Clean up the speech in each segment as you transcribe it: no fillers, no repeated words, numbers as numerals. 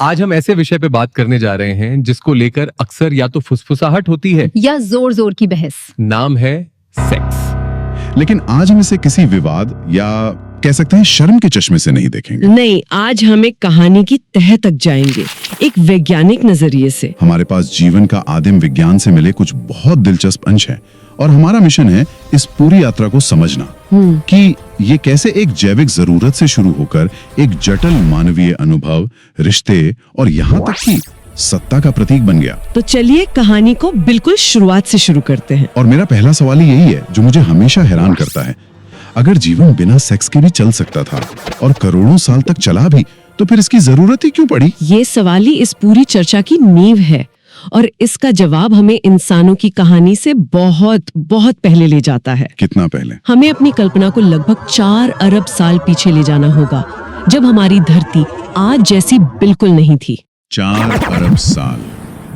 आज हम ऐसे विषय पे बात करने जा रहे हैं जिसको लेकर अक्सर या तो फुसफुसाहट होती है या जोर जोर की बहस। नाम है सेक्स। लेकिन आज हम इसे किसी विवाद या कह सकते हैं शर्म के चश्मे से नहीं देखेंगे। नहीं, आज हम एक कहानी की तह तक जाएंगे, एक वैज्ञानिक नजरिए से। हमारे पास जीवन का आदिम विज्ञान से मिले कुछ बहुत दिलचस्प अंश हैं और हमारा मिशन है इस पूरी यात्रा को समझना कि ये कैसे एक जैविक जरूरत से शुरू होकर एक जटिल मानवीय अनुभव, रिश्ते और यहाँ तक कि सत्ता का प्रतीक बन गया। तो चलिए कहानी को बिल्कुल शुरुआत से शुरू करते हैं। और मेरा पहला सवाल यही है जो मुझे हमेशा हैरान करता है। अगर जीवन बिना सेक्स के भी चल सकता था और करोड़ों साल तक चला भी, तो फिर इसकी जरूरत ही क्यों पड़ी? ये सवाल ही इस पूरी चर्चा की नींव है और इसका जवाब हमें इंसानों की कहानी से बहुत बहुत पहले ले जाता है। कितना पहले? हमें अपनी कल्पना को लगभग 4 अरब साल पीछे ले जाना होगा, जब हमारी धरती आज जैसी बिल्कुल नहीं थी। 4 अरब साल।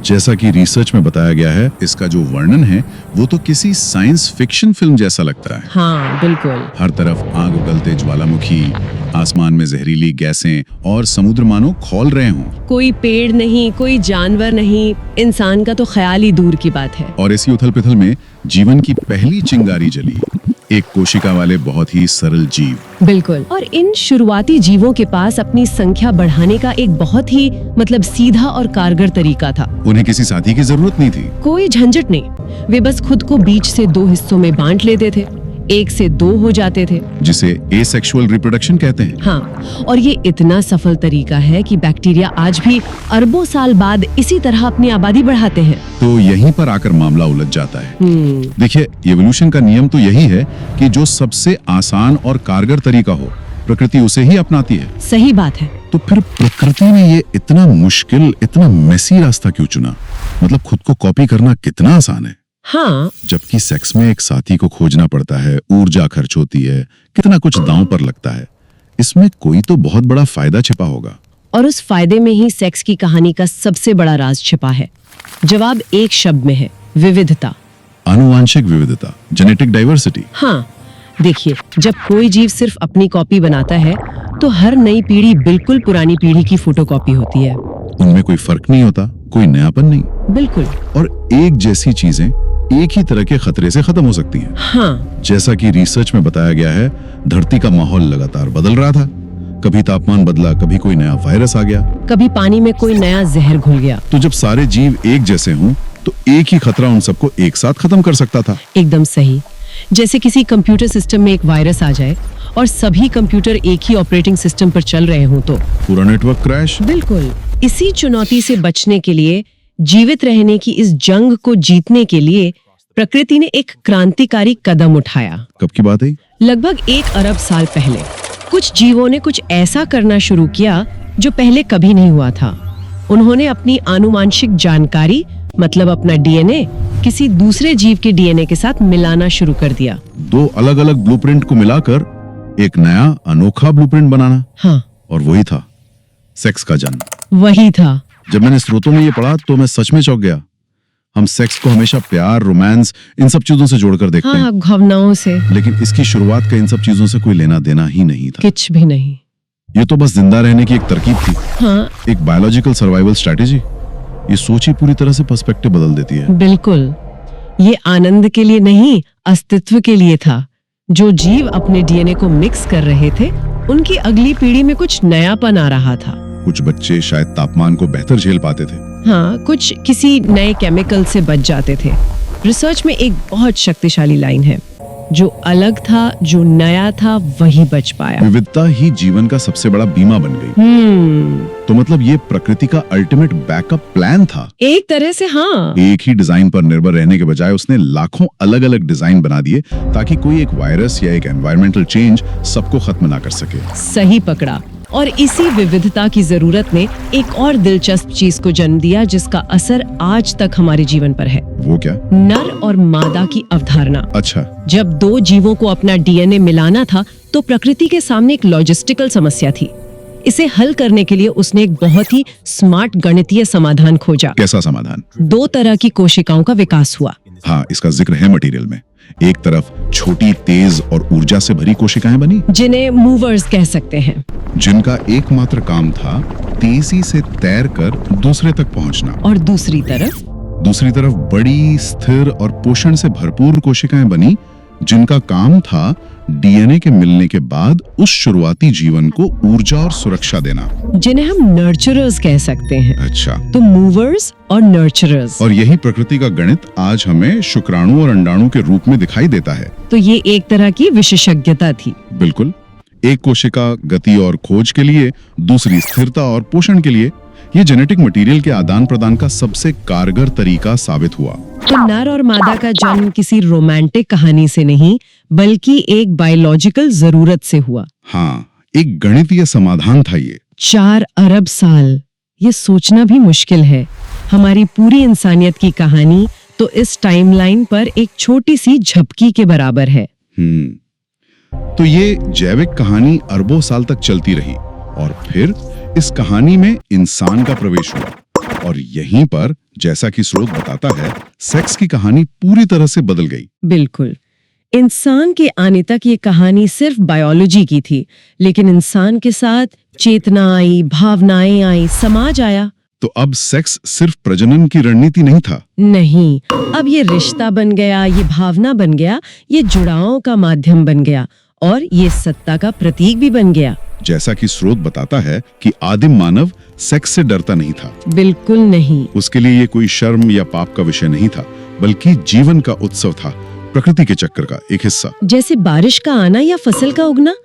जैसा कि रिसर्च में बताया गया है, इसका जो वर्णन है वो तो किसी साइंस फिक्शन फिल्म जैसा लगता है। हाँ बिल्कुल। हर तरफ आग उगलते ज्वालामुखी, आसमान में जहरीली गैसें और समुद्र मानो खौल रहे हों। कोई पेड़ नहीं, कोई जानवर नहीं, इंसान का तो ख्याल ही दूर की बात है। और इसी उथल पुथल में जीवन की पहली चिंगारी जली, एक कोशिका वाले बहुत ही सरल जीव। बिल्कुल। और इन शुरुआती जीवों के पास अपनी संख्या बढ़ाने का एक बहुत ही सीधा और कारगर तरीका था। उन्हें किसी साथी की जरूरत नहीं थी, कोई झंझट नहीं। वे बस खुद को बीच से 2 हिस्सों में बांट लेते थे, 1 से 2 हो जाते थे, जिसे एसेक्सुअल रिप्रोडक्शन कहते हैं। हाँ, और ये इतना सफल तरीका है कि बैक्टीरिया आज भी अरबों साल बाद इसी तरह अपनी आबादी बढ़ाते हैं। तो यहीं पर आकर मामला उलझ जाता है। देखिए, इवोल्यूशन का नियम तो यही है कि जो सबसे आसान और कारगर तरीका हो, प्रकृति उसे ही अपनाती है। सही बात है। तो फिर प्रकृति ने ये इतना मुश्किल, इतना मेसी रास्ता क्यों चुना? मतलब खुद को कॉपी करना कितना आसान है। हाँ, जबकि सेक्स में एक साथी को खोजना पड़ता है, ऊर्जा खर्च होती है, कितना कुछ दांव पर लगता है। इसमें कोई तो बहुत बड़ा फायदा छिपा होगा। और उस फायदे में ही सेक्स की कहानी का सबसे बड़ा राज छिपा है। जवाब एक शब्द में है, विविधता। आनुवांशिक विविधता, जेनेटिक डाइवर्सिटी। हाँ, देखिए, जब कोई जीव सिर्फ अपनी कॉपी बनाता है तो हर नई पीढ़ी बिल्कुल पुरानी पीढ़ी की फोटोकॉपी होती है। उनमें कोई फर्क नहीं होता, कोई नयापन नहीं। बिल्कुल। और एक जैसी चीजें एक ही तरह के खतरे से खत्म हो सकती हैं। हाँ, जैसा कि रिसर्च में बताया गया है, धरती का माहौल लगातार बदल रहा था। कभी तापमान बदला, कभी कोई नया वायरस आ गया, कभी पानी में कोई नया जहर घुल गया। तो जब सारे जीव एक जैसे हों, तो एक ही खतरा उन सबको एक साथ खत्म कर सकता था। एकदम सही। जैसे किसी कंप्यूटर सिस्टम में एक वायरस आ जाए और सभी कंप्यूटर एक ही ऑपरेटिंग सिस्टम पर चल रहे हों तो पूरा नेटवर्क क्रैश। बिल्कुल। इसी चुनौती से बचने के लिए, जीवित रहने की इस जंग को जीतने के लिए प्रकृति ने एक क्रांतिकारी कदम उठाया। कब की बात है? लगभग 1 अरब साल पहले कुछ जीवों ने कुछ ऐसा करना शुरू किया जो पहले कभी नहीं हुआ था। उन्होंने अपनी आनुवांशिक जानकारी, मतलब अपना डीएनए, किसी दूसरे जीव के डीएनए के साथ मिलाना शुरू कर दिया। 2 अलग-अलग ब्लूप्रिंट को मिलाकर एक नया अनोखा ब्लूप्रिंट बनाना। हाँ, और वही था सेक्स का जन्म। वही था। जब मैंने स्रोतों में ये पढ़ा तो मैं सच में चौंक गया। हम सेक्स को हमेशा प्यार, रोमांस, इन सब चीजों से जोड़कर देखते हैं। हाँ, भावनाओं से। लेकिन इसकी शुरुआत का इन सब चीजों से कोई लेना देना ही नहीं था। कुछ भी नहीं। ये तो बस जिंदा रहने की एक तरकीब थी। हाँ, एक बायोलॉजिकल सर्वाइवल स्ट्रेटेजी। ये सोच ही पूरी तरह से पर्सपेक्टिव बदल देती है। बिल्कुल। ये आनंद के लिए नहीं, अस्तित्व के लिए था। जो जीव अपने डीएनए को मिक्स कर रहे थे, उनकी अगली पीढ़ी में कुछ नयापन आ रहा था। कुछ बच्चे शायद तापमान को बेहतर झेल पाते थे। हाँ, कुछ किसी नए केमिकल से बच जाते थे। रिसर्च में एक बहुत शक्तिशाली लाइन है, जो अलग था, जो नया था, वही बच पाया। विविधता ही जीवन का सबसे बड़ा बीमा बन गई। तो मतलब ये प्रकृति का अल्टीमेट बैकअप प्लान था। एक तरह से हाँ। एक ही डिजाइन पर निर्भर रहने के बजाय उसने लाखों अलग अलग डिजाइन बना दिए ताकि कोई एक वायरस या एक एनवायरमेंटल चेंज सबको खत्म ना कर सके। सही पकड़ा। और इसी विविधता की जरूरत ने एक और दिलचस्प चीज को जन्म दिया, जिसका असर आज तक हमारे जीवन पर है। वो क्या? नर और मादा की अवधारणा। अच्छा। जब 2 जीवों को अपना डीएनए मिलाना था तो प्रकृति के सामने एक लॉजिस्टिकल समस्या थी। इसे हल करने के लिए उसने एक बहुत ही स्मार्ट गणितीय समाधान खोजा। कैसा समाधान? 2 तरह की कोशिकाओं का विकास हुआ। हाँ, इसका जिक्र है मटेरियल में। एक तरफ छोटी, तेज और ऊर्जा से भरी कोशिकाएं बनी, जिन्हें मूवर्स कह सकते हैं, जिनका एकमात्र काम था तेजी से तैरकर दूसरे तक पहुंचना। और दूसरी तरफ बड़ी, स्थिर और पोषण से भरपूर कोशिकाएं बनी, जिनका काम था डीएनए के मिलने के बाद उस शुरुआती जीवन को ऊर्जा और सुरक्षा देना, जिन्हें हम नर्चरर्स कह सकते हैं। अच्छा, तो मूवर्स और नर्चरर्स। और यही प्रकृति का गणित आज हमें शुक्राणु और अंडाणु के रूप में दिखाई देता है। तो ये एक तरह की विशेषज्ञता थी। बिल्कुल, एक कोशिका गति और खोज के लिए, दूसरी स्थिरता और पोषण के लिए। ये जेनेटिक मटेरियल के आदान प्रदान का सबसे कारगर तरीका साबित हुआ। तो नर और मादा का जन्म किसी रोमांटिक कहानी से नहीं, बल्कि एक बायोलॉजिकल जरूरत से हुआ। हाँ, एक गणितीय समाधान था ये। 4 अरब साल, ये सोचना भी मुश्किल है। हमारी पूरी इंसानियत की कहानी तो इस टाइमलाइन पर एक छोटी सी झपकी के बराबर है। तो ये जैविक कहानी अरबों साल तक चलती रही और फिर इस कहानी में इंसान का प्रवेश हुआ और यहीं पर, जैसा कि स्रोत बताता है, सेक्स की कहानी पूरी तरह से बदल गई। बिल्कुल, इंसान के आने तक ये कहानी सिर्फ बायोलॉजी की थी, लेकिन इंसान के साथ चेतना आई, भावनाएं आई, समाज आया। तो अब सेक्स सिर्फ प्रजनन की रणनीति नहीं था। नहीं, अब ये रिश्ता बन गया, ये भावना बन गया, ये जुड़ाव का माध्यम बन गया और ये सत्ता का प्रतीक भी बन गया। जैसा कि स्रोत बताता है कि आदिम मानव सेक्स से डरता नहीं था। बिल्कुल नहीं। उसके लिए ये कोई शर्म या पाप का विषय नहीं था, बल्कि जीवन का उत्सव था, प्रकृति के चक्कर का एक हिस्सा। जैसे बारिश का आना या फसल का उगना।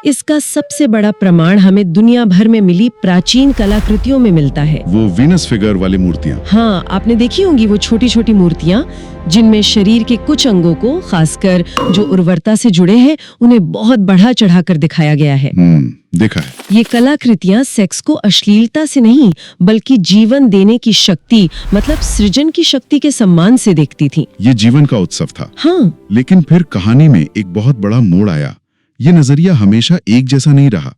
इसका सबसे बड़ा प्रमाण हमें दुनिया भर में मिली प्राचीन कलाकृतियों में मिलता है। वो वीनस फिगर वाली मूर्तियां। हाँ, आपने देखी होंगी वो छोटी छोटी मूर्तियां, जिनमें शरीर के कुछ अंगों को, खासकर जो उर्वरता से जुड़े हैं, उन्हें बहुत बढ़ा चढ़ाकर दिखाया गया है। देखा है। ये कलाकृतियां सेक्स को अश्लीलता से नहीं, बल्कि जीवन देने की शक्ति, मतलब सृजन की शक्ति के सम्मान से देखती थी। ये जीवन का उत्सव था। हाँ, लेकिन फिर कहानी में एक बहुत बड़ा मोड़ आया। ये नजरिया हमेशा एक जैसा नहीं रहा।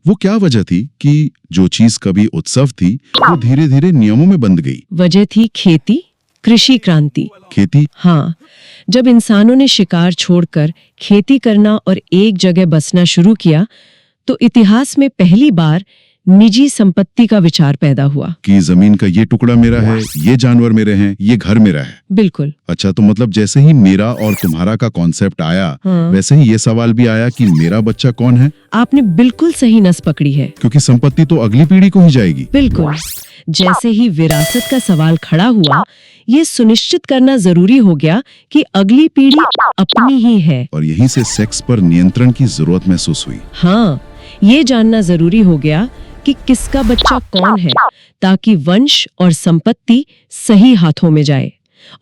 वो क्या वजह थी कि जो चीज कभी उत्सव थी, वो धीरे धीरे नियमों में बंध गई। वजह थी खेती, कृषि क्रांति। खेती? हाँ, जब इंसानों ने शिकार छोड़कर खेती करना और एक जगह बसना शुरू किया, तो इतिहास में पहली बार निजी संपत्ति का विचार पैदा हुआ कि जमीन का ये टुकड़ा मेरा है, ये जानवर मेरे हैं, ये घर मेरा है। बिल्कुल। अच्छा, तो मतलब जैसे ही मेरा और तुम्हारा का कॉन्सेप्ट आया, वैसे ही ये सवाल भी आया कि मेरा बच्चा कौन है। आपने बिल्कुल सही नस पकड़ी है, क्योंकि संपत्ति तो अगली पीढ़ी को ही जाएगी। बिल्कुल। जैसे ही विरासत का सवाल खड़ा हुआ, ये सुनिश्चित करना जरूरी हो गया कि अगली पीढ़ी अपनी ही है। और यहीं से सेक्स पर नियंत्रण की जरूरत महसूस हुई। हाँ, ये जानना जरूरी हो गया कि किसका बच्चा कौन है, ताकि वंश और संपत्ति सही हाथों में जाए।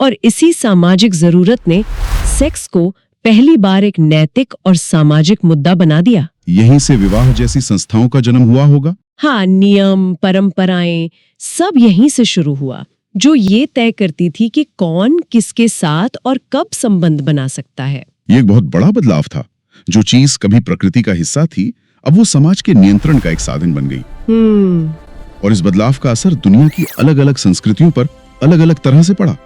और इसी सामाजिक जरूरत ने सेक्स को पहली बार एक नैतिक और सामाजिक मुद्दा बना दिया। यहीं से विवाह जैसी संस्थाओं का जन्म हुआ होगा। हाँ, नियम, परंपराएं सब यहीं से शुरू हुआ, जो ये तय करती थी कि कौन किसके साथ और कब संबंध बना सकता है। ये एक बहुत बड़ा बदलाव था। जो चीज कभी प्रकृति का हिस्सा थी, अब वो समाज के नियंत्रण का एक साधन बन गई। और इस बदलाव का असर दुनिया की अलग अलग संस्कृतियों पर अलग अलग तरह से पड़ा।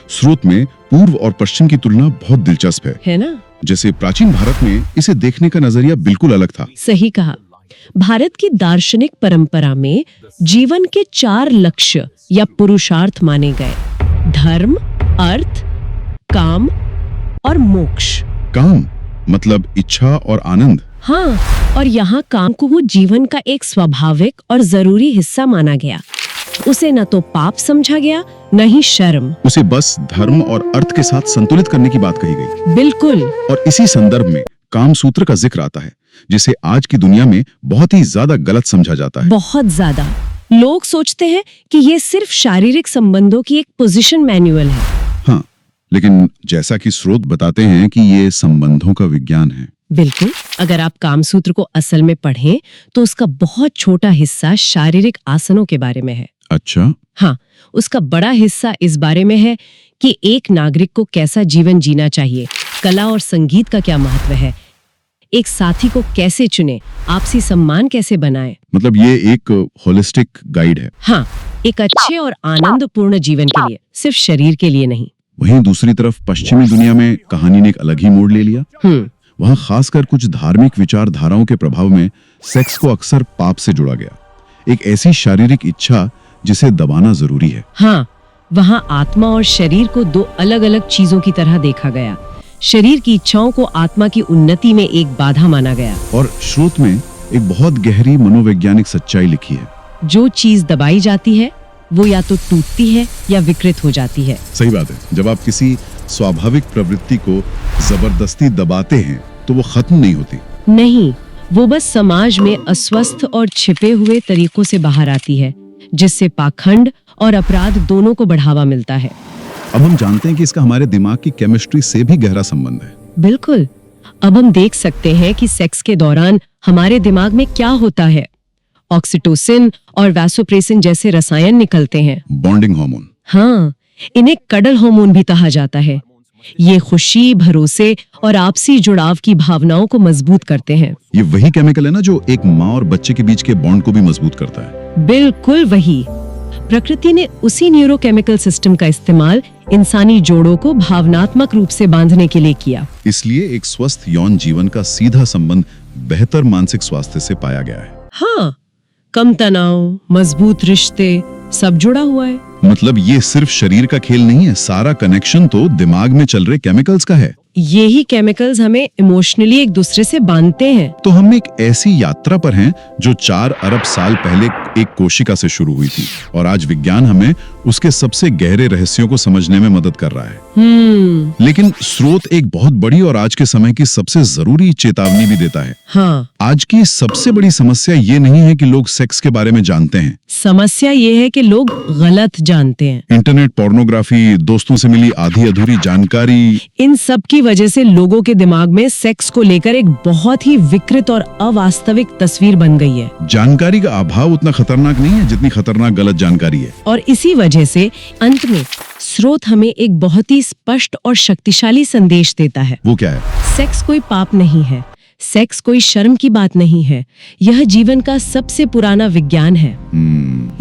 स्रोत में पूर्व और पश्चिम की तुलना बहुत दिलचस्प है ना? जैसे प्राचीन भारत में इसे देखने का नजरिया बिल्कुल अलग था। सही कहा। भारत की दार्शनिक परंपरा में जीवन के 4 लक्ष्य या पुरुषार्थ माने गए: धर्म, अर्थ, काम और मोक्ष। काम मतलब इच्छा और आनंद। हाँ, और यहाँ काम को वो जीवन का एक स्वाभाविक और जरूरी हिस्सा माना गया। उसे न तो पाप समझा गया, न ही शर्म। उसे बस धर्म और अर्थ के साथ संतुलित करने की बात कही गई। बिल्कुल। और इसी संदर्भ में काम सूत्र का जिक्र आता है, जिसे आज की दुनिया में बहुत ही ज्यादा गलत समझा जाता है। बहुत ज्यादा। लोग सोचते हैं कि ये सिर्फ शारीरिक संबंधों की एक पोजीशन मैनुअल है। हाँ, लेकिन जैसा कि स्रोत बताते हैं कि ये संबंधों का विज्ञान है। बिल्कुल। अगर आप कामसूत्र को असल में पढ़ें, तो उसका बहुत छोटा हिस्सा शारीरिक आसनों के बारे में है। अच्छा। हाँ, उसका बड़ा हिस्सा इस बारे में है कि एक नागरिक को कैसा जीवन जीना चाहिए, कला और संगीत का क्या महत्व है, एक साथी को कैसे चुने, आपसी सम्मान कैसे बनाएं। मतलब ये एक होलिस्टिक गाइड है। हाँ, एक अच्छे और आनंदपूर्ण जीवन के लिए, सिर्फ शरीर के लिए नहीं। वहीं दूसरी तरफ पश्चिमी दुनिया में कहानी ने एक अलग ही मोड़ ले लिया। वहां खासकर कुछ धार्मिक विचारधाराओं के प्रभाव में सेक्स को अक्सर पाप से जोड़ा गया, एक ऐसी शारीरिक इच्छा जिसे दबाना जरूरी है। हाँ, वहाँ आत्मा और शरीर को दो अलग अलग चीजों की तरह देखा गया। शरीर की इच्छाओं को आत्मा की उन्नति में एक बाधा माना गया। और स्रोत में एक बहुत गहरी मनोवैज्ञानिक सच्चाई लिखी है। जो चीज दबाई जाती है वो या तो टूटती है या विकृत हो जाती है। सही बात है। जब आप किसी स्वाभाविक प्रवृत्ति को जबरदस्ती दबाते हैं तो वो खत्म नहीं होती। नहीं, वो बस समाज में अस्वस्थ और छिपे हुए तरीकों से बाहर आती है, जिससे पाखंड और अपराध दोनों को बढ़ावा मिलता है। अब हम जानते हैं कि इसका हमारे दिमाग की केमिस्ट्री से भी गहरा संबंध है। बिल्कुल। अब हम देख सकते हैं कि सेक्स के दौरान हमारे दिमाग में क्या होता है। ऑक्सीटोसिन और वैसोप्रेसिन जैसे रसायन निकलते हैं। Bonding hormone. हाँ, इन्हें कडल हार्मोन भी कहा जाता है। ये खुशी, भरोसे और आपसी जुड़ाव की भावनाओं को मजबूत करते हैं। ये वही केमिकल है ना जो एक माँ और बच्चे के बीच के बॉन्ड को भी मजबूत करता है। बिल्कुल वही। प्रकृति ने उसी न्यूरोकेमिकल सिस्टम का इस्तेमाल इंसानी जोड़ों को भावनात्मक रूप से बांधने के लिए किया। इसलिए एक स्वस्थ यौन जीवन का सीधा संबंध बेहतर मानसिक स्वास्थ्य से पाया गया है। हाँ, कम तनाव, मजबूत रिश्ते, सब जुड़ा हुआ है। मतलब ये सिर्फ शरीर का खेल नहीं है, सारा कनेक्शन तो दिमाग में चल रहे केमिकल्स का है। यही केमिकल्स हमें इमोशनली एक दूसरे से बांधते हैं। तो हम एक ऐसी यात्रा पर हैं जो 4 अरब साल पहले एक कोशिका से शुरू हुई थी, और आज विज्ञान हमें उसके सबसे गहरे रहस्यों को समझने में मदद कर रहा है। लेकिन स्रोत एक बहुत बड़ी और आज के समय की सबसे जरूरी चेतावनी भी देता है। हाँ, आज की सबसे बड़ी समस्या ये नहीं है कि लोग सेक्स के बारे में जानते हैं। समस्या ये है कि लोग गलत जानते हैं। इंटरनेट, पोर्नोग्राफी, दोस्तों से मिली आधी अधूरी जानकारी, इन सब की वजह से लोगों के दिमाग में सेक्स को लेकर एक बहुत ही विकृत और अवास्तविक तस्वीर बन गई है। जानकारी का अभाव उतना खतरनाक नहीं है जितनी खतरनाक गलत जानकारी है। और इसी वजह से अंत में स्रोत हमें एक बहुत ही स्पष्ट और शक्तिशाली संदेश देता है। वो क्या है? सेक्स कोई पाप नहीं है, सेक्स कोई शर्म की बात नहीं है। यह जीवन का सबसे पुराना विज्ञान है।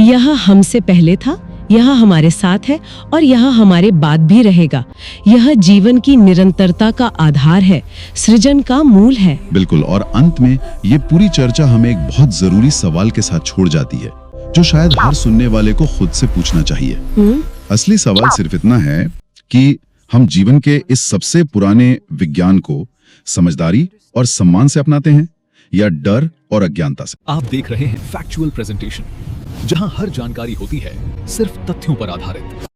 यह हमसे पहले था, यह हमारे साथ है और यह हमारे बाद भी रहेगा। यह जीवन की निरंतरता का आधार है, सृजन का मूल है। बिल्कुल। और अंत में ये पूरी चर्चा हमें एक बहुत जरूरी सवाल के साथ छोड़ जाती है, जो शायद हर सुनने वाले को खुद से पूछना चाहिए। असली सवाल सिर्फ इतना है कि हम जीवन के इस सबसे पुराने विज्ञान को समझदारी और सम्मान से अपनाते हैं या डर और अज्ञानता से। आप देख रहे हैं फैक्चुअल प्रेजेंटेशन, जहां हर जानकारी होती है सिर्फ तथ्यों पर आधारित।